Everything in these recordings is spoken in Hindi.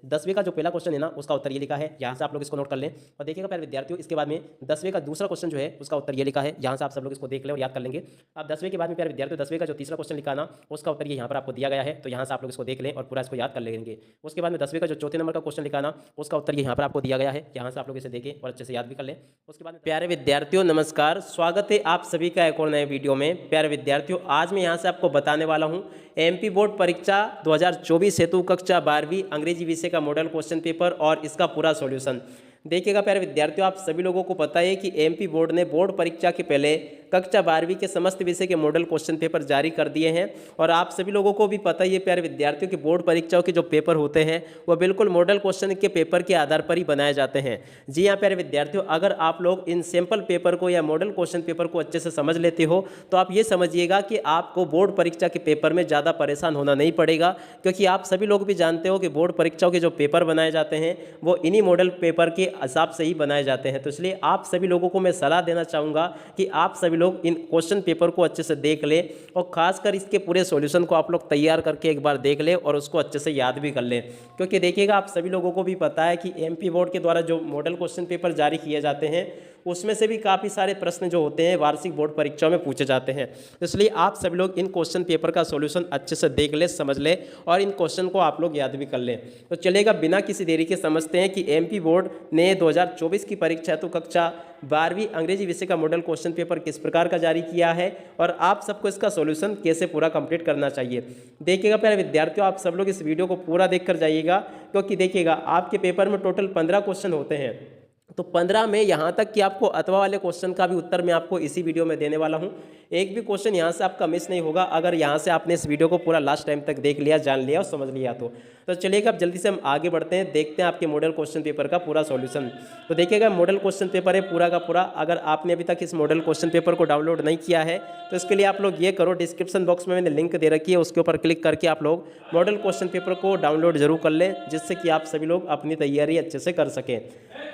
10वीं का जो पहला क्वेश्चन है ना उसका उत्तर ये लिखा है, यहाँ से आप लोग इसको नोट कर लें। और देखिएगा प्यारे विद्यार्थियों, इसके बाद में 10वीं का दूसरा क्वेश्चन जो है उसका उत्तर ये लिखा है, यहाँ से आप सब लोग इसको देख लें और याद कर लेंगे। अब 10वीं के बाद में प्यारे विद्यार्थियों 10वीं का जो तीसरा क्वेश्चन लिखा ना उसका उत्तर ये यहाँ पर आपको दिया गया है, तो यहाँ से आप लोग इसको देख लें और पूरा इसको याद कर लेंगे। उसके बाद में 10वीं का जो चौथे नंबर का क्वेश्चन लिखा ना उसका उत्तर ये यहाँ पर आपको दिया गया है, यहाँ से आप लोग इसे देखें और अच्छे से याद भी कर लें। उसके बाद प्यारे विद्यार्थियों नमस्कार, स्वागत है आप सभी का एक और नए वीडियो में। प्यारे विद्यार्थियों, आज मैं यहाँ से आपको बताने वाला हूँ एमपी बोर्ड परीक्षा 2024 हेतु कक्षा 12वीं अंग्रेजी विषय का मॉडल क्वेश्चन पेपर और इसका पूरा सॉल्यूशन। देखिएगा प्यारे विद्यार्थियों, आप सभी लोगों को पता है कि एमपी बोर्ड ने बोर्ड परीक्षा के पहले कक्षा 12वीं के समस्त विषय के मॉडल क्वेश्चन पेपर जारी कर दिए हैं। और आप सभी लोगों को भी पता ही है प्यारे विद्यार्थियों कि बोर्ड परीक्षाओं के जो पेपर होते हैं वो बिल्कुल मॉडल क्वेश्चन के पेपर के आधार पर ही बनाए जाते हैं। जी हाँ प्यारे विद्यार्थियों, अगर आप लोग इन सैम्पल पेपर को या मॉडल क्वेश्चन पेपर को अच्छे से समझ लेते हो तो आप ये समझिएगा कि आपको बोर्ड परीक्षा के पेपर में ज़्यादा परेशान होना नहीं पड़ेगा, क्योंकि आप सभी लोग भी जानते हो कि बोर्ड परीक्षाओं के जो पेपर बनाए जाते हैं वो इन्हीं मॉडल पेपर के हिसाब से ही बनाए जाते हैं। तो इसलिए आप सभी लोगों को मैं सलाह देना चाहूँगा कि आप सभी लोग इन क्वेश्चन पेपर को अच्छे से देख लें और खासकर इसके पूरे सॉल्यूशन को आप लोग तैयार करके एक बार देख लें और उसको अच्छे से याद भी कर लें। क्योंकि देखिएगा आप सभी लोगों को भी पता है कि एमपी बोर्ड के द्वारा जो मॉडल क्वेश्चन पेपर जारी किए जाते हैं उसमें से भी काफ़ी सारे प्रश्न जो होते हैं वार्षिक बोर्ड परीक्षाओं में पूछे जाते हैं। तो इसलिए आप सभी लोग इन क्वेश्चन पेपर का सॉल्यूशन अच्छे से देख ले, समझ ले और इन क्वेश्चन को आप लोग याद भी कर लें। तो चलेगा, बिना किसी देरी के समझते हैं कि एमपी बोर्ड ने 2024 की परीक्षा तो कक्षा 12वीं अंग्रेजी विषय का मॉडल क्वेश्चन पेपर किस प्रकार का जारी किया है और आप सबको इसका सॉल्यूशन कैसे पूरा कंप्लीट करना चाहिए। देखिएगा प्यारे विद्यार्थियों, आप सब लोग इस वीडियो को पूरा देखकर जाइएगा, क्योंकि देखिएगा आपके पेपर में टोटल 15 क्वेश्चन होते हैं। तो 15 में यहाँ तक कि आपको अथवा वाले क्वेश्चन का भी उत्तर मैं आपको इसी वीडियो में देने वाला हूँ। एक भी क्वेश्चन यहाँ से आपका मिस नहीं होगा अगर यहाँ से आपने इस वीडियो को पूरा लास्ट टाइम तक देख लिया, जान लिया और समझ लिया। तो चलिएगा अब जल्दी से हम आगे बढ़ते हैं, देखते हैं आपके मॉडल क्वेश्चन पेपर का पूरा सॉल्यूशन। तो देखिएगा मॉडल क्वेश्चन पेपर है पूरा का पूरा। अगर आपने अभी तक इस मॉडल क्वेश्चन पेपर को डाउनलोड नहीं किया है तो इसके लिए आप लोग ये करो, डिस्क्रिप्शन बॉक्स में मैंने लिंक दे रखी है, उसके ऊपर क्लिक करके आप लोग मॉडल क्वेश्चन पेपर को डाउनलोड जरूर कर लें, जिससे कि आप सभी लोग अपनी तैयारी अच्छे से कर सकें।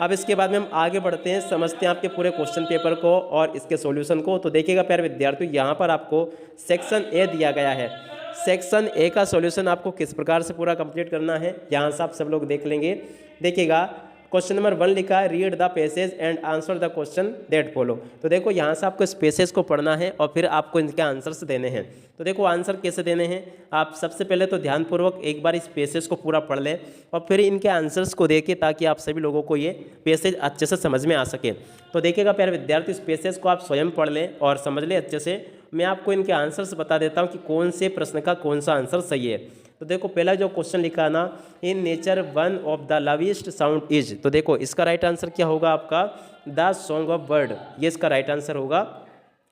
अब इसके बाद में हम आगे बढ़ते हैं, समझते हैं आपके पूरे क्वेश्चन पेपर को और इसके सॉल्यूशन को। तो देखिएगा प्यारे विद्यार्थियों, यहाँ पर आपको सेक्शन ए दिया गया है। सेक्शन ए का सॉल्यूशन आपको किस प्रकार से पूरा कंप्लीट करना है यहाँ से आप सब लोग देख लेंगे। देखिएगा क्वेश्चन नंबर 1 लिखा है, read the passage and answer the question that follow. तो देखो यहाँ से आपको इस पैसेज को पढ़ना है और फिर आपको इनके आंसर्स देने हैं। तो देखो आंसर कैसे देने हैं, आप सबसे पहले तो ध्यानपूर्वक एक बार इस पैसेज को पूरा पढ़ लें और फिर इनके आंसर्स को देखें, ताकि आप सभी लोगों को ये पैसेज अच्छे से समझ में आ सके। तो देखिएगा प्यारे विद्यार्थी, इस पैसेज को आप स्वयं पढ़ लें और समझ लें अच्छे से। मैं आपको इनके आंसर्स बता देता हूँ कि कौन से प्रश्न का कौन सा आंसर सही है। तो देखो पहला जो क्वेश्चन लिखा ना, in nature one of the loveliest sound is. तो देखो इसका राइट आंसर क्या होगा आपका, द सॉन्ग ऑफ बर्ड, ये इसका राइट आंसर होगा।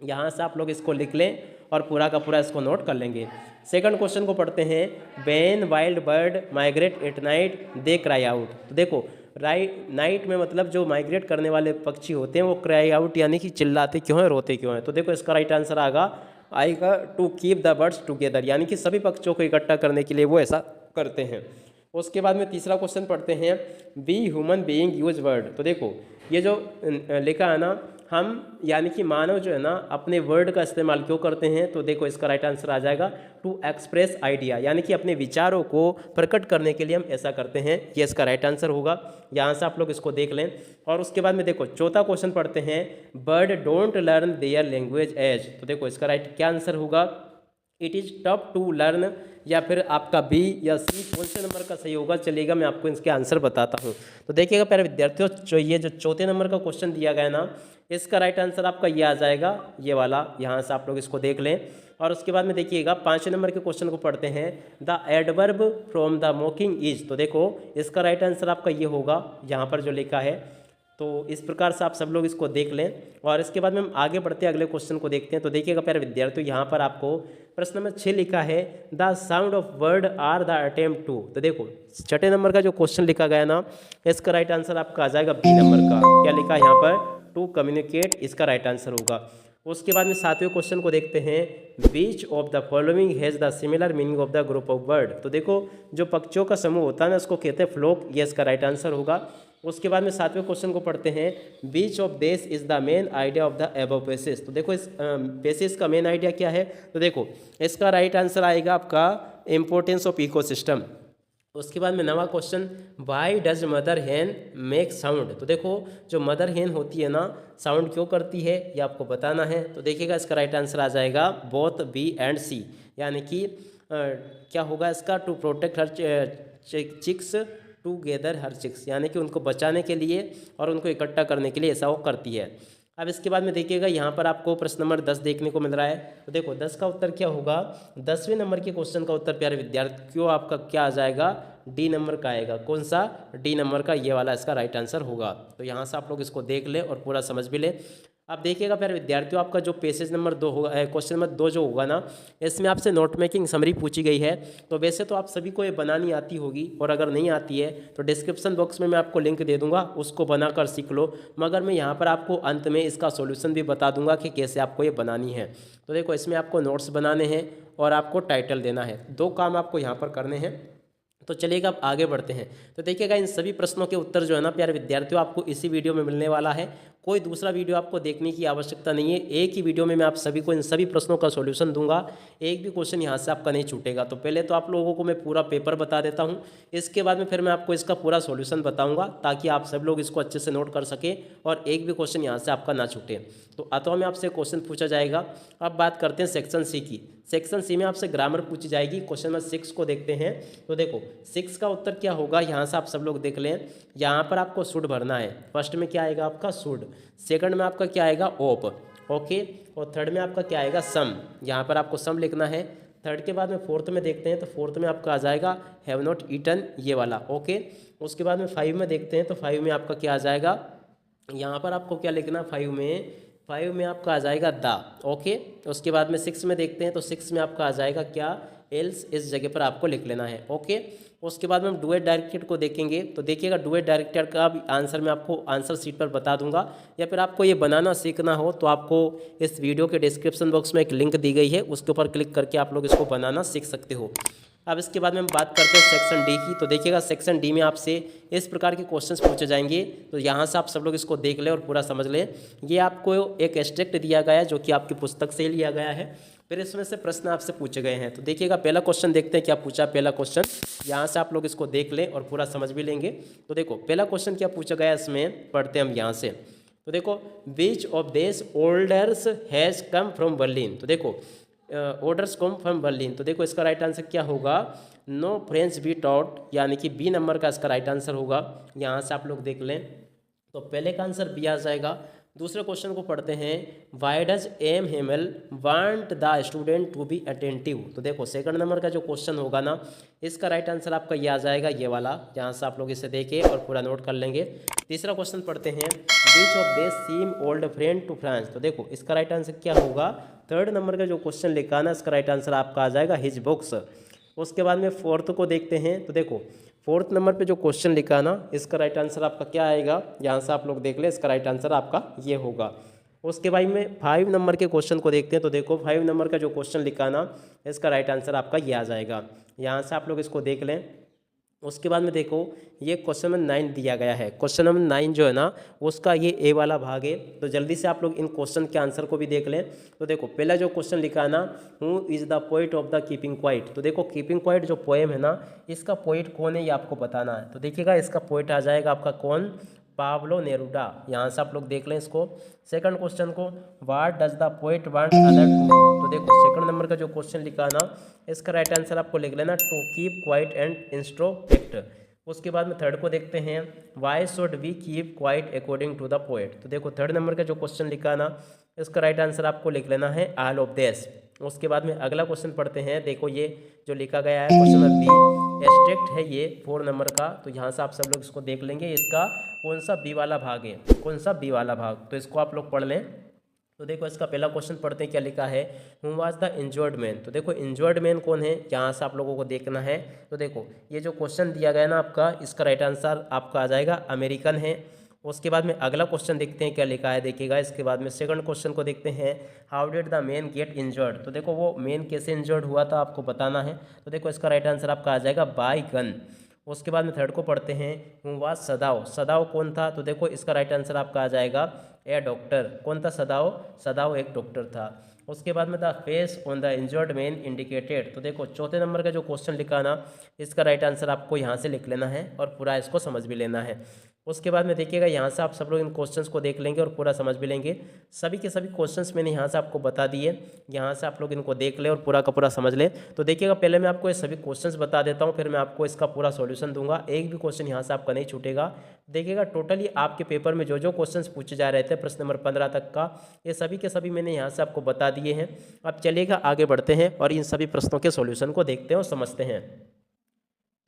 यहाँ से आप लोग इसको लिख लें और पूरा का पूरा इसको नोट कर लेंगे। सेकंड क्वेश्चन को पढ़ते हैं, when wild bird migrate at night they cry out. तो देखो नाइट में मतलब जो माइग्रेट करने वाले पक्षी होते हैं वो क्राई आउट यानी कि चिल्लाते क्यों हैं, रोते क्यों हैं। तो देखो इसका राइट आंसर आएगा to keep the birds together, यानी कि सभी पक्षियों को इकट्ठा करने के लिए वो ऐसा करते हैं। उसके बाद में तीसरा क्वेश्चन पढ़ते हैं, be human being use word. तो देखो ये जो लिखा है ना, हम यानी कि मानव जो है ना अपने वर्ड का इस्तेमाल क्यों करते हैं। तो देखो इसका राइट आंसर आ जाएगा टू एक्सप्रेस आइडिया, यानी कि अपने विचारों को प्रकट करने के लिए हम ऐसा करते हैं, ये इसका राइट आंसर होगा। यहाँ से आप लोग इसको देख लें। और उसके बाद में देखो चौथा क्वेश्चन पढ़ते हैं, bird don't learn there language as. तो देखो इसका राइट क्या आंसर होगा, it is tough to learn, या फिर आपका बी या सी, कौन से नंबर का सही होगा चलेगा, मैं आपको इसके आंसर बताता हूँ। तो देखिएगा प्यारे विद्यार्थियों, ये जो चौथे नंबर का क्वेश्चन दिया गया है ना, इसका राइट आंसर आपका ये आ जाएगा, ये वाला। यहाँ से आप लोग इसको देख लें। और उसके बाद में देखिएगा 5 नंबर के क्वेश्चन को पढ़ते हैं, the adverb from the mocking is. तो देखो इसका राइट आंसर आपका ये होगा, यहाँ पर जो लिखा है। तो इस प्रकार से आप सब लोग इसको देख लें और इसके बाद में हम आगे बढ़ते हैं, अगले क्वेश्चन को देखते हैं। तो देखिएगा प्यारे विद्यार्थियों, यहाँ पर आपको प्रश्न नंबर 6 लिखा है, the sound of word are the attempt to. तो देखो छठे नंबर का जो क्वेश्चन लिखा गया ना, इसका राइट आंसर आपका आ जाएगा बी नंबर का। क्या लिखा है यहाँ पर, टू कम्युनिकेट, इसका राइट आंसर होगा। उसके बाद में 7वें क्वेश्चन को देखते हैं, which of the following has the similar meaning of the group of bird. तो देखो जो पक्षियों का समूह होता है ना, उसको कहते हैं फ्लोक, ये इसका राइट आंसर होगा। उसके बाद में 7वें क्वेश्चन को पढ़ते हैं, which of this is the main idea of the above passage. तो देखो इस पैसेज का मेन आइडिया क्या है। तो देखो इसका राइट आंसर आएगा आपका इम्पोर्टेंस ऑफ इकोसिस्टम। उसके बाद में नवा क्वेश्चन, वाई डज मदर हेन मेक साउंड। तो देखो जो मदर हेन होती है ना, साउंड क्यों करती है ये आपको बताना है। तो देखिएगा इसका राइट आंसर आ जाएगा बोथ बी एंड सी, यानी कि क्या होगा इसका, to protect her chicks together her chicks, यानी कि उनको बचाने के लिए और उनको इकट्ठा करने के लिए ऐसा वो करती है। अब इसके बाद में देखिएगा यहाँ पर आपको प्रश्न नंबर 10 देखने को मिल रहा है। तो देखो 10 का उत्तर क्या होगा, 10वें नंबर के क्वेश्चन का उत्तर प्यारे विद्यार्थियों आपका क्या आ जाएगा, डी नंबर का आएगा। कौन सा, डी नंबर का, ये वाला इसका राइट आंसर होगा। तो यहाँ से आप लोग इसको देख ले और पूरा समझ भी ले। अब देखिएगा प्यारे विद्यार्थियों, आपका जो पेसेज नंबर 2 होगा, क्वेश्चन नंबर 2 जो होगा ना, इसमें आपसे नोट मेकिंग समरी पूछी गई है। तो वैसे तो आप सभी को ये बनानी आती होगी, और अगर नहीं आती है तो डिस्क्रिप्शन बॉक्स में मैं आपको लिंक दे दूंगा, उसको बनाकर सीख लो। मगर मैं यहाँ पर आपको अंत में इसका सॉल्यूशन भी बता दूंगा कि कैसे आपको ये बनानी है। तो देखो इसमें आपको नोट्स बनाने हैं और आपको टाइटल देना है, 2 काम आपको यहाँ पर करने हैं। तो चलिएगा अब आगे बढ़ते हैं। तो देखिएगा इन सभी प्रश्नों के उत्तर जो है ना प्यारे विद्यार्थियों, आपको इसी वीडियो में मिलने वाला है। कोई दूसरा वीडियो आपको देखने की आवश्यकता नहीं है, एक ही वीडियो में मैं आप सभी को इन सभी प्रश्नों का सॉल्यूशन दूंगा, एक भी क्वेश्चन यहाँ से आपका नहीं छूटेगा। तो पहले तो आप लोगों को मैं पूरा पेपर बता देता हूँ, इसके बाद में फिर मैं आपको इसका पूरा सॉल्यूशन बताऊँगा, ताकि आप सब लोग इसको अच्छे से नोट कर सकें और एक भी क्वेश्चन यहाँ से आपका ना छूटे। तो अतः में आपसे क्वेश्चन पूछा जाएगा। अब बात करते हैं सेक्शन सी की। सेक्शन सी में आपसे ग्रामर पूछी जाएगी। क्वेश्चन नंबर 6 को देखते हैं। तो देखो 6 का उत्तर क्या होगा, यहाँ से आप सब लोग देख लें। यहाँ पर आपको शुड भरना है। फर्स्ट में क्या आएगा आपका शुड, सेकंड में आपका क्या आएगा ओप, ओके, और थर्ड में आपका क्या आएगा सम, यहाँ पर आपको सम लिखना है। थर्ड के बाद में फोर्थ में देखते हैं, तो फोर्थ में आपका आ जाएगा हैव नॉट ईटन, ये वाला, ओके। उसके बाद में 5 में देखते हैं, तो 5 में आपका क्या आ जाएगा, यहाँ पर आपको क्या लिखना, 5 में आपका आ जाएगा द, ओके। उसके बाद में 6 में देखते हैं, तो 6 में आपका आ जाएगा क्या, एल्स, इस जगह पर आपको लिख लेना है, ओके। उसके बाद में हम डुएट डायरेक्टेड को देखेंगे। तो देखिएगा डुएट डायरेक्टेड का भी आंसर मैं आपको आंसर शीट पर बता दूंगा, या फिर आपको ये बनाना सीखना हो तो आपको इस वीडियो के डिस्क्रिप्शन बॉक्स में एक लिंक दी गई है, उसके ऊपर क्लिक करके आप लोग इसको बनाना सीख सकते हो। अब इसके बाद में हम बात करते हैं सेक्शन डी की। तो देखिएगा सेक्शन डी में आपसे इस प्रकार के क्वेश्चंस पूछे जाएंगे। तो यहाँ से आप सब लोग इसको देख लें और पूरा समझ लें। ये आपको एक एक्सट्रैक्ट दिया गया है जो कि आपकी पुस्तक से लिया गया है, फिर इसमें से प्रश्न आपसे पूछे गए हैं। तो देखिएगा पहला क्वेश्चन देखते हैं क्या पूछा। पहला क्वेश्चन यहाँ से आप लोग इसको देख लें और पूरा समझ भी लेंगे। तो देखो पहला क्वेश्चन क्या पूछा गया, इसमें पढ़ते हैं हम यहाँ से। तो देखो विच of this orders has come from Berlin. तो देखो ऑर्डर्स कम फ्रॉम बर्लिन। तो देखो इसका राइट आंसर क्या होगा, नो फ्रेंच बी टॉट, यानी कि बी नंबर का इसका राइट आंसर होगा। यहाँ से आप लोग देख लें, तो पहले का आंसर बी आ जाएगा। दूसरे क्वेश्चन को पढ़ते हैं, why does M Hemal want the student to be attentive. तो देखो सेकंड नंबर का जो क्वेश्चन होगा ना, इसका राइट आंसर आपका ये आ जाएगा, ये वाला। यहाँ से आप लोग इसे देखें और पूरा नोट कर लेंगे। तीसरा क्वेश्चन पढ़ते हैं, which of this seem old friend to France. तो देखो इसका राइट आंसर क्या होगा, थर्ड नंबर का जो क्वेश्चन लिखा ना, इसका राइट आंसर आपका आ जाएगा हिज बुक्स। उसके बाद में फोर्थ को देखते हैं। तो देखो फोर्थ नंबर पे जो क्वेश्चन लिखा ना, इसका राइट आंसर आपका क्या आएगा, यहाँ से आप लोग देख ले, इसका राइट आंसर आपका ये होगा। उसके बाद में 5 नंबर के क्वेश्चन को देखते हैं। तो देखो 5 नंबर का जो क्वेश्चन लिखा ना, इसका राइट आंसर आपका ये आ जाएगा। यहाँ से आप लोग इसको देख लें। उसके बाद में देखो ये क्वेश्चन नंबर 9 दिया गया है। क्वेश्चन नंबर 9 जो है ना, उसका ये ए वाला भाग है। तो जल्दी से आप लोग इन क्वेश्चन के आंसर को भी देख लें। तो देखो पहला जो क्वेश्चन लिखा है ना, who is the poet of the keeping quiet. तो देखो कीपिंग क्वाइट जो पोएम है ना, इसका पोइट कौन है ये आपको बताना है। तो देखिएगा इसका पोइट आ जाएगा आपका कौन, पाब्लो नेरुडा। यहाँ से आप लोग देख लें इसको। सेकंड क्वेश्चन को, what does the poet want other to do. तो देखो सेकंड नंबर का जो क्वेश्चन लिखा है ना, इसका राइट आंसर आपको लिख लेना, to keep quiet and introspect. उसके बाद में थर्ड को देखते हैं, why should we keep quiet according to the poet. तो देखो थर्ड नंबर का जो क्वेश्चन लिखा है ना, इसका राइट आंसर आपको लिख लेना है ऑल ऑफ दिस। उसके बाद में अगला क्वेश्चन पढ़ते हैं। देखो ये जो लिखा गया है क्वेश्चन नंबर बी, एस्ट्रिक्ट है ये 4 नंबर का। तो यहाँ से आप सब लोग इसको देख लेंगे, इसका कौन सा बी वाला भाग है, कौन सा बी वाला भाग, तो इसको आप लोग पढ़ लें। तो देखो इसका पहला क्वेश्चन पढ़ते हैं, क्या लिखा है, who was the injured man. तो देखो इंजर्ड मैन कौन है, यहाँ से आप लोगों को देखना है। तो देखो ये जो क्वेश्चन दिया गया ना आपका, इसका राइट आंसर आपका आ जाएगा अमेरिकन है। उसके बाद में अगला क्वेश्चन देखते हैं क्या लिखा है, देखिएगा। इसके बाद में सेकंड क्वेश्चन को देखते हैं, how did the main get injured. तो देखो वो मैन कैसे इंजर्ड हुआ था आपको बताना है। तो देखो इसका राइट आंसर आपका आ जाएगा बाय गन। उसके बाद में थर्ड को पढ़ते हैं, हु वाज सदाव। सदाव कौन था। तो देखो इसका राइट आंसर आपका आ जाएगा ए डॉक्टर। कौन था सदाव, सदाव एक डॉक्टर था। उसके बाद में the face on the injured man indicated. तो देखो चौथे नंबर का जो क्वेश्चन लिखा ना, इसका राइट आंसर आपको यहाँ से लिख लेना है और पूरा इसको समझ भी लेना है। उसके बाद में देखिएगा यहाँ से आप सब लोग इन क्वेश्चंस को देख लेंगे और पूरा समझ भी लेंगे। सभी के सभी क्वेश्चंस मैंने यहाँ से आपको बता दिए, यहाँ से आप लोग इनको देख लें और पूरा का पूरा समझ लें। तो देखिएगा पहले मैं आपको ये सभी क्वेश्चंस बता देता हूँ, फिर मैं आपको इसका पूरा सॉल्यूशन दूंगा, एक भी क्वेश्चन यहाँ से आपका नहीं छूटेगा। देखिएगा टोटली आपके पेपर में जो जो क्वेश्चंस पूछे जा रहे थे प्रश्न नंबर 15 तक का, ये सभी के सभी मैंने यहाँ से आपको बता दिए हैं। अब चलिएगा आगे बढ़ते हैं और इन सभी प्रश्नों के सॉल्यूशन को देखते हैं और समझते हैं।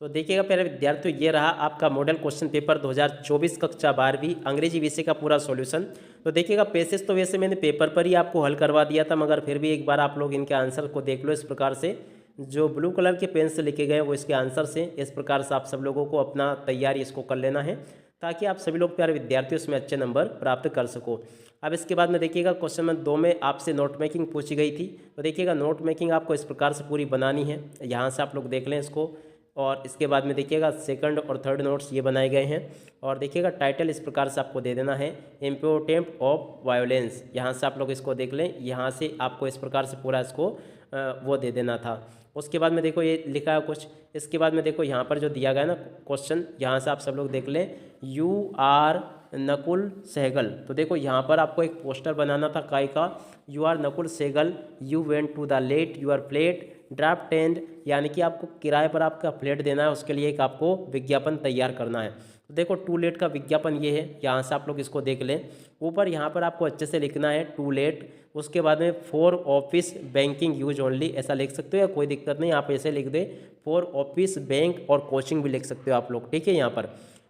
तो देखिएगा प्यारे विद्यार्थियों, ये रहा आपका मॉडल क्वेश्चन पेपर 2024 कक्षा 12वीं अंग्रेजी विषय का पूरा सॉल्यूशन। तो देखिएगा पेसेज तो वैसे मैंने पेपर पर ही आपको हल करवा दिया था, मगर फिर भी एक बार आप लोग इनके आंसर को देख लो। इस प्रकार से जो ब्लू कलर के पेन से लिखे गए वो इसके आंसर से, इस प्रकार से आप सब लोगों को अपना तैयारी इसको कर लेना है, ताकि आप सभी लोग प्यारे विद्यार्थियों इसमें अच्छे नंबर प्राप्त कर सको। अब इसके बाद में देखिएगा क्वेश्चन नंबर 2 में आपसे नोट मेकिंग पूछी गई थी। तो देखिएगा नोट मेकिंग आपको इस प्रकार से पूरी बनानी है, यहाँ से आप लोग देख लें इसको। और इसके बाद में देखिएगा सेकंड और थर्ड नोट्स ये बनाए गए हैं। और देखिएगा टाइटल इस प्रकार से आपको दे देना है, इम्पोर्टेंट ऑफ वायोलेंस। यहाँ से आप लोग इसको देख लें, यहाँ से आपको इस प्रकार से पूरा इसको वो दे देना था। उसके बाद में देखो ये लिखा है कुछ, इसके बाद में देखो यहाँ पर जो दिया गया है ना क्वेश्चन, यहाँ से आप सब लोग देख लें, यू आर नकुल सहगल। तो देखो यहाँ पर आपको एक पोस्टर बनाना था काय का, you are Nakul Sehgal, you went to the let your flat draft and, यानी कि आपको किराए पर आपका फ्लैट देना है, उसके लिए एक आपको विज्ञापन तैयार करना है। तो देखो टू लेट का विज्ञापन ये है, यहाँ से आप लोग इसको देख लें। ऊपर यहाँ पर आपको अच्छे से लिखना है टू लेट, उसके बाद में for office banking use only, ऐसा लिख सकते हो या कोई दिक्कत नहीं, आप ऐसे लिख दे, फॉर ऑफिस बैंक और कोचिंग भी लिख सकते हो आप लोग, ठीक है यहाँ पर।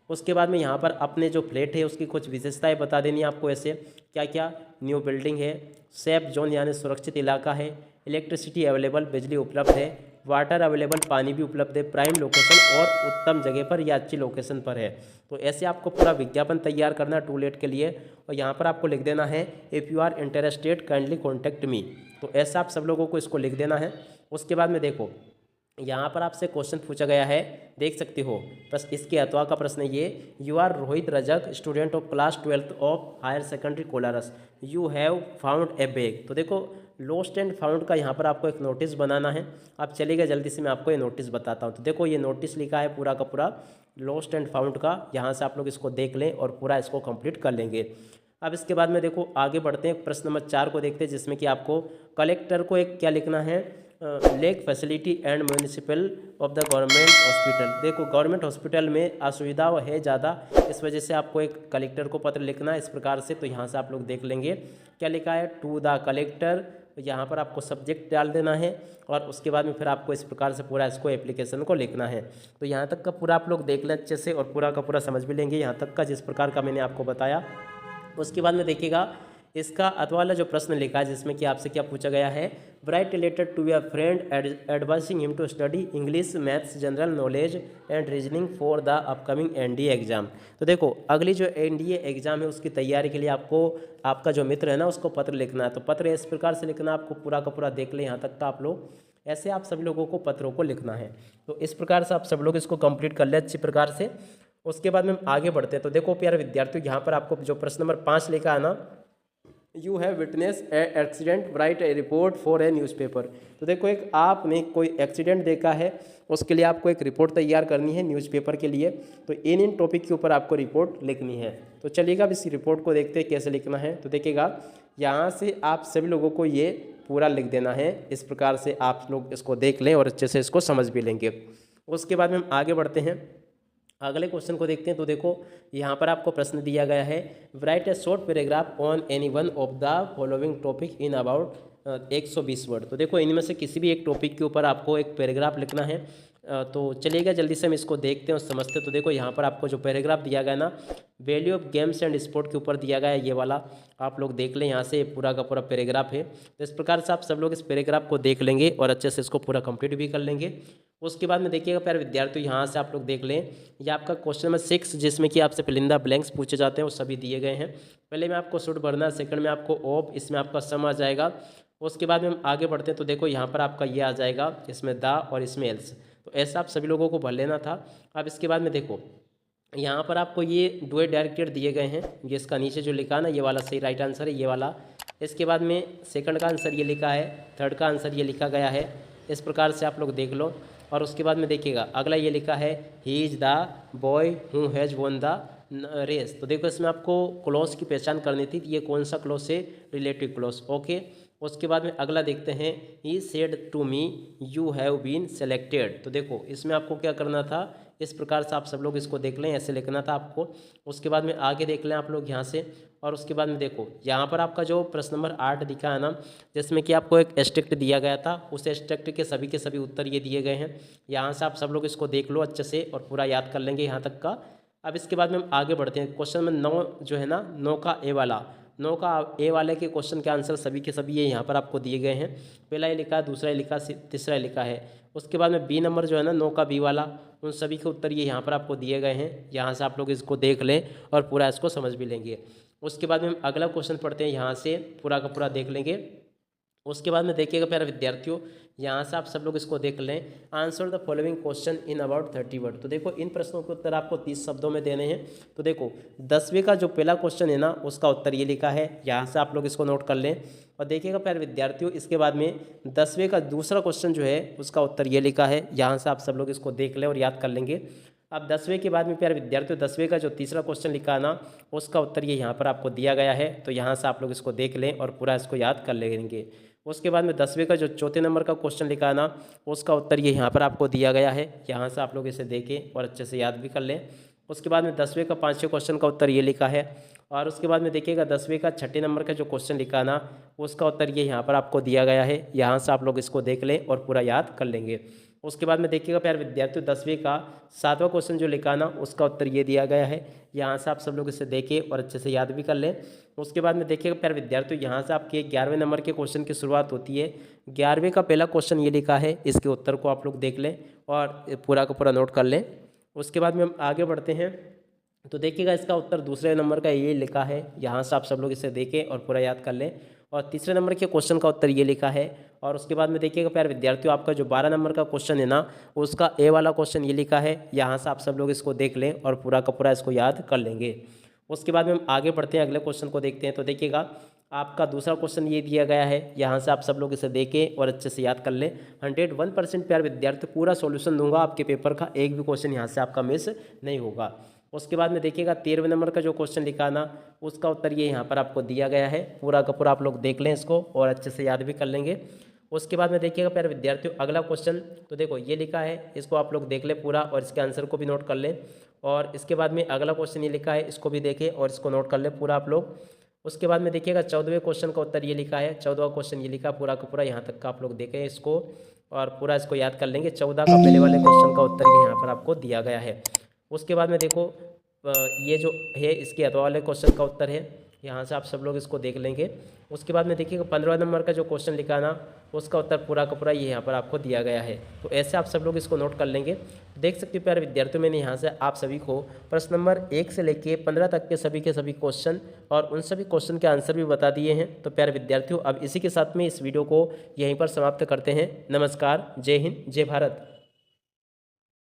उसके बाद में यहाँ पर अपने जो फ्लैट है उसकी कुछ विशेषताएं बता देनी है आपको, ऐसे क्या क्या, न्यू बिल्डिंग है, सेफ जोन यानी सुरक्षित इलाका है, इलेक्ट्रिसिटी अवेलेबल बिजली उपलब्ध है, वाटर अवेलेबल पानी भी उपलब्ध है, प्राइम लोकेशन और उत्तम जगह पर या अच्छी लोकेशन पर है। तो ऐसे आपको पूरा विज्ञापन तैयार करना है टू लेट के लिए, और यहाँ पर आपको लिख देना है if you are interested kindly contact me. तो ऐसा आप सब लोगों को इसको लिख देना है। उसके बाद में देखो यहाँ पर आपसे क्वेश्चन पूछा गया है, देख सकते हो, बस इसके अथवा का प्रश्न है ये, you are Rohit Rajak student of class 12th of higher secondary Kolaras, you have found a bag. तो देखो लॉस्ट एंड फाउंड का यहाँ पर आपको एक नोटिस बनाना है। आप चलिएगा जल्दी से मैं आपको ये नोटिस बताता हूँ। तो देखो ये नोटिस लिखा है पूरा का पूरा लॉस्ट एंड फाउंड का, यहाँ से आप लोग इसको देख लें और पूरा इसको कंप्लीट कर लेंगे। अब इसके बाद में देखो आगे बढ़ते हैं, प्रश्न नंबर 4 को देखते हैं, जिसमें कि आपको कलेक्टर को एक क्या लिखना है, lake facility and municipal of the government hospital. देखो गवर्नमेंट हॉस्पिटल में असुविधा है ज़्यादा, इस वजह से आपको एक कलेक्टर को पत्र लिखना है इस प्रकार से। तो यहाँ से आप लोग देख लेंगे क्या लिखा है, टू द कलेक्टर, यहाँ पर आपको सब्जेक्ट डाल देना है और उसके बाद में फिर आपको इस प्रकार से पूरा इसको एप्लीकेशन को लिखना है। तो यहाँ तक का पूरा आप लोग देख लें अच्छे से और पूरा का पूरा समझ भी लेंगे यहाँ तक का, जिस प्रकार का मैंने आपको बताया। उसके बाद में देखिएगा इसका अथवा वाला जो प्रश्न लिखा है, जिसमें कि आपसे क्या पूछा गया है, write letter to your friend advising him to study English maths general knowledge and reasoning for the upcoming NDA exam. तो देखो अगली जो एनडीए एग्जाम है उसकी तैयारी के लिए आपको आपका जो मित्र है ना उसको पत्र लिखना है। तो पत्र इस प्रकार से लिखना, आपको पूरा का पूरा देख लें यहाँ तक का आप लोग, ऐसे आप सभी लोगों को पत्रों को लिखना है। तो इस प्रकार से आप सब लोग इसको कंप्लीट कर ले अच्छी प्रकार से। उसके बाद में हम आगे बढ़ते हैं। तो देखो प्यारे विद्यार्थियों, यहाँ पर आपको जो प्रश्न नंबर 5 लिखा है ना, you have witness A accident right A report for a newspaper. तो देखो एक आपने कोई एक्सीडेंट देखा है, उसके लिए आपको एक रिपोर्ट तैयार करनी है न्यूज़पेपर के लिए। तो इन टॉपिक के ऊपर आपको रिपोर्ट लिखनी है। तो चलिएगा अब इस रिपोर्ट को देखते हैं कैसे लिखना है। तो देखिएगा यहाँ से आप सभी लोगों को ये पूरा लिख देना है, इस प्रकार से आप लोग इसको देख लें और अच्छे से इसको समझ भी लेंगे। उसके बाद में हम आगे बढ़ते हैं, अगले क्वेश्चन को देखते हैं। तो देखो यहाँ पर आपको प्रश्न दिया गया है, right A short paragraph on any one of the following topic in about 120 word. तो देखो इनमें से किसी भी एक टॉपिक के ऊपर आपको एक पैराग्राफ लिखना है। तो चलिएगा जल्दी से हम इसको देखते हैं और समझते हैं। तो देखो यहाँ पर आपको जो पैराग्राफ दिया गया ना, value of games and sport के ऊपर दिया गया है, ये वाला आप लोग देख लें। यहाँ से पूरा का पूरा पैराग्राफ है। तो इस प्रकार से आप सब लोग इस पैराग्राफ को देख लेंगे और अच्छे से इसको पूरा कंप्लीट भी कर लेंगे। उसके बाद में देखिएगा प्यारे विद्यार्थियों, यहाँ से आप लोग देख लें, ये आपका क्वेश्चन नंबर 6, जिसमें कि आपसे फिलिंदा ब्लैंक्स पूछे जाते हैं, वो सभी दिए गए हैं। पहले में आपको शुड भरना, सेकंड में आपको ऑफ, इसमें आपका सम आ जाएगा। उसके बाद में हम आगे बढ़ते हैं। तो देखो यहाँ पर आपका ये आ जाएगा, इसमें द और इसमें एल्स। तो ऐसा आप सभी लोगों को भर लेना था। अब इसके बाद में देखो यहाँ पर आपको ये डुएट डायरेक्टेड दिए गए हैं, ये इसका नीचे जो लिखा ना, ये वाला सही राइट आंसर है, ये वाला इसके बाद में सेकंड का आंसर ये लिखा है, थर्ड का आंसर ये लिखा गया है। इस प्रकार से आप लोग देख लो। और उसके बाद में देखिएगा अगला ये लिखा है he is the boy who has won the race. तो देखो इसमें आपको क्लॉज की पहचान करनी थी, ये कौन सा क्लॉज से रिलेटिव क्लॉज। ओके, उसके बाद में अगला देखते हैं he said to me you have been selected. तो देखो इसमें आपको क्या करना था, इस प्रकार से आप सब लोग इसको देख लें, ऐसे लिखना था आपको। उसके बाद में आगे देख लें आप लोग यहाँ से। और उसके बाद में देखो यहाँ पर आपका जो प्रश्न नंबर 8 दिखा है ना, जिसमें कि आपको एक एस्ट्रिक्ट दिया गया था, उस एस्ट्रिक्ट के सभी उत्तर ये दिए गए हैं। यहाँ से आप सब लोग इसको देख लो अच्छे से और पूरा याद कर लेंगे यहाँ तक का। अब इसके बाद में हम आगे बढ़ते हैं। क्वेश्चन नंबर 9 जो है ना, 9 का ए वाला, 9 का ए वाले के क्वेश्चन के आंसर सभी के सभी ये यहाँ पर आपको दिए गए हैं। पहला ये लिखा है, दूसरा ये लिखा, तीसरा ये लिखा है। उसके बाद में बी नंबर जो है ना, 9 का बी वाला, उन सभी के उत्तर ये यहाँ पर आपको दिए गए हैं। यहाँ से आप लोग इसको देख लें और पूरा इसको समझ भी लेंगे। उसके बाद में हम अगला क्वेश्चन पढ़ते हैं, यहाँ से पूरा का पूरा देख लेंगे। उसके बाद में देखिएगा प्यारे विद्यार्थियों, यहाँ से आप सब लोग इसको देख लें। Answer the following question in about 30 word. तो देखो इन प्रश्नों के उत्तर आपको 30 शब्दों में देने हैं। तो देखो 10वें का जो पहला क्वेश्चन है ना, उसका उत्तर ये लिखा है, यहाँ से आप लोग इसको नोट कर लें। और देखिएगा प्यारे विद्यार्थियों, इसके बाद में 10वें का दूसरा क्वेश्चन जो है, उसका उत्तर ये लिखा है। यहाँ से आप सब लोग इसको देख लें और याद कर लेंगे। अब 10वें के बाद में प्यारे विद्यार्थियों, 10वें का जो तीसरा क्वेश्चन लिखा है ना, उसका उत्तर ये यहाँ पर आपको दिया गया है। तो यहाँ से आप लोग इसको देख लें और पूरा इसको याद कर लेंगे। उसके बाद में 10वें का जो चौथे नंबर का क्वेश्चन लिखा है ना, उसका उत्तर ये यहाँ पर आपको दिया गया है। यहाँ से आप लोग इसे देखें और अच्छे से याद भी कर लें। उसके बाद में 10वें का 5वें क्वेश्चन का उत्तर ये लिखा है। और उसके बाद में देखिएगा 10वें का 6ठे नंबर का जो क्वेश्चन लिखा है ना, उसका उत्तर ये यहाँ पर आपको दिया गया है। यहाँ से आप लोग इसको देख लें और पूरा याद कर लेंगे। उसके बाद में देखिएगा प्यारे विद्यार्थियों, 10वें का 7वां क्वेश्चन जो लिखा ना, उसका उत्तर ये दिया गया है। यहाँ से आप सब लोग इसे देखें और अच्छे से याद भी कर लें। उसके बाद में देखिएगा प्यारे विद्यार्थियों, यहाँ से आपके 11वें नंबर के क्वेश्चन की शुरुआत होती है। 11वें का पहला क्वेश्चन ये लिखा है, इसके उत्तर को आप लोग देख लें और पूरा का पूरा नोट कर लें। उसके बाद में हम आगे बढ़ते हैं। तो देखिएगा इसका उत्तर दूसरे नंबर का ये लिखा है। यहाँ से आप सब लोग इसे देखें और पूरा याद कर लें। और तीसरे नंबर के क्वेश्चन का उत्तर ये लिखा है। और उसके बाद में देखिएगा प्यारे विद्यार्थियों, आपका जो 12 नंबर का क्वेश्चन है ना, उसका ए वाला क्वेश्चन ये लिखा है। यहाँ से आप सब लोग इसको देख लें और पूरा का पूरा इसको याद कर लेंगे। उसके बाद में हम आगे बढ़ते हैं, अगले क्वेश्चन को देखते हैं। तो देखिएगा आपका दूसरा क्वेश्चन ये दिया गया है। यहाँ से आप सब लोग इसे देखें और अच्छे से याद कर लें। 101% प्यारे विद्यार्थी पूरा सॉल्यूशन दूंगा आपके पेपर का, एक भी क्वेश्चन यहाँ से आपका मिस नहीं होगा। उसके बाद में देखिएगा 13वें नंबर का जो क्वेश्चन लिखा ना, उसका उत्तर ये यहाँ पर आपको दिया गया है। पूरा का पूरा आप लोग देख लें इसको और अच्छे से याद भी कर लेंगे। उसके बाद में देखिएगा प्यारे विद्यार्थियों, अगला क्वेश्चन तो देखो ये लिखा है, इसको आप लोग देख लें पूरा और इसके आंसर को भी नोट कर लें। और इसके बाद में अगला क्वेश्चन ये लिखा है, इसको भी देखें और इसको नोट कर लें पूरा आप लोग। उसके बाद में देखिएगा 14वें क्वेश्चन का उत्तर ये लिखा है। 14वां क्वेश्चन ये लिखा पूरा का पूरा, यहाँ तक का आप लोग देखें इसको और पूरा इसको याद कर लेंगे। 14 का पहले वाले क्वेश्चन का उत्तर ये यहाँ पर आपको दिया गया है। उसके बाद में देखो ये जो है इसके अथवा वाले क्वेश्चन का उत्तर है। यहाँ से आप सब लोग इसको देख लेंगे। उसके बाद में देखिएगा 15 नंबर का जो क्वेश्चन लिखा ना, उसका उत्तर पूरा का पूरा ये यहाँ पर आपको दिया गया है। तो ऐसे आप सब लोग इसको नोट कर लेंगे। देख सकते हो प्यारे विद्यार्थियों, मैंने यहाँ से आप सभी को प्रश्न नंबर 1 से लेके 15 तक के सभी क्वेश्चन और उन सभी क्वेश्चन के आंसर भी बता दिए हैं। तो प्यारे विद्यार्थियों, अब इसी के साथ में इस वीडियो को यहीं पर समाप्त करते हैं। नमस्कार, जय हिंद, जय भारत।